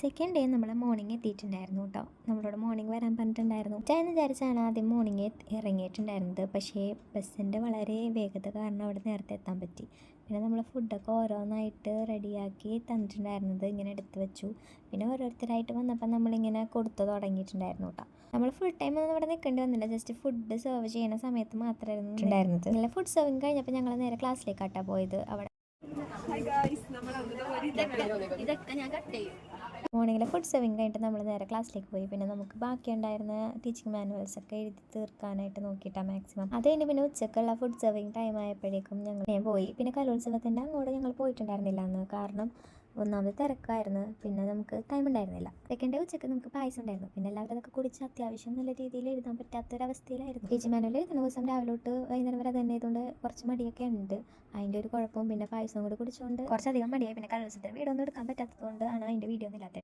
Second day നമ്മൾ morning എത്തിയിട്ടുണ്ടായിരുന്നു കേട്ടോ. നമ്മളോട് മോർണിംഗ് വരാൻ പറഞ്ഞിട്ടുണ്ടായിരുന്നു. ഞാൻ വിചാരിച്ചാണ് ആദ്യം മോർണിംഗ് ഇറങ്ങിയിട്ടുണ്ടായിരുന്നത്. പക്ഷേ ബസ്സിൻ്റെ വളരെ വേഗത കാരണം അവിടെ നേരത്തെ എത്താൻ പറ്റി. പിന്നെ നമ്മൾ ഫുഡൊക്കെ ഓരോന്നായിട്ട് റെഡിയാക്കി തന്നിട്ടുണ്ടായിരുന്നത് ഇങ്ങനെ എടുത്ത് വെച്ചു. പിന്നെ ഓരോരുത്തരായിട്ട് വന്നപ്പോൾ നമ്മളിങ്ങനെ കൊടുത്തു തുടങ്ങിയിട്ടുണ്ടായിരുന്നു കേട്ടോ. നമ്മൾ ഫുൾ ടൈം ഒന്നും ഇവിടെ നിൽക്കേണ്ടി വന്നില്ല. ജസ്റ്റ് ഫുഡ് സെർവ് ചെയ്യുന്ന സമയത്ത് മാത്രമായിരുന്നു ഉണ്ടായിരുന്നത്. നല്ല ഫുഡ് സെർവിങ് കഴിഞ്ഞപ്പോൾ ഞങ്ങൾ നേരെ ക്ലാസ്സിലേക്കാട്ടാണ് പോയത്. അവിടെ മോർണിംഗിലെ ഫുഡ് സെർവിങ് കഴിഞ്ഞിട്ട് നമ്മൾ നേരെ ക്ലാസ്സിലേക്ക് പോയി. പിന്നെ നമുക്ക് ബാക്കിയുണ്ടായിരുന്ന ടീച്ചിങ് മാനുവൽസ് ഒക്കെ എഴുതി തീർക്കാനായിട്ട് നോക്കിയിട്ടാണ് മാക്സിമം. അത് കഴിഞ്ഞ് പിന്നെ ഉച്ചക്കുള്ള ഫുഡ് സെർവിങ് ടൈം ആയപ്പോഴേക്കും ഞാൻ പോയി. പിന്നെ കലോത്സവത്തിൻ്റെ അങ്ങോട്ട് ഞങ്ങൾ പോയിട്ടുണ്ടായിരുന്നില്ല അന്ന്. കാരണം ഒന്നാമത് തിരക്കായിരുന്നു, പിന്നെ നമുക്ക് ടൈം ഉണ്ടായിരുന്നില്ല. സെക്കൻഡ് ഡേ ഉച്ചയ്ക്ക് നമുക്ക് പായസം ഉണ്ടായിരുന്നു. പിന്നെ എല്ലാവരും അതൊക്കെ കുടിച്ച് അത്യാവശ്യം നല്ല രീതിയിൽ എഴുതാൻ പറ്റാത്തൊരവസ്ഥയിലായിരുന്നു. ടീച്ചിങ് മാനുവൽ എഴുതുന്ന ദിവസം രാവിലെ തൊട്ട് വൈകുന്നേരം വരെ തന്നെ ആയതുകൊണ്ട് കുറച്ച് മടിയൊക്കെ ഉണ്ട്. അതിൻ്റെ ഒരു കുഴപ്പവും പിന്നെ പായസം കൂടി കുടിച്ചുകൊണ്ട് കുറച്ചധികം മടിയായി. പിന്നെ കലോത്സവത്തിന് വീഡിയോ ഒന്നും എടുക്കാൻ പറ്റാത്തതുകൊണ്ട് ആണ് അതിൻ്റെ വീഡിയോ ഒന്നും ഇല്ലാത്തത്.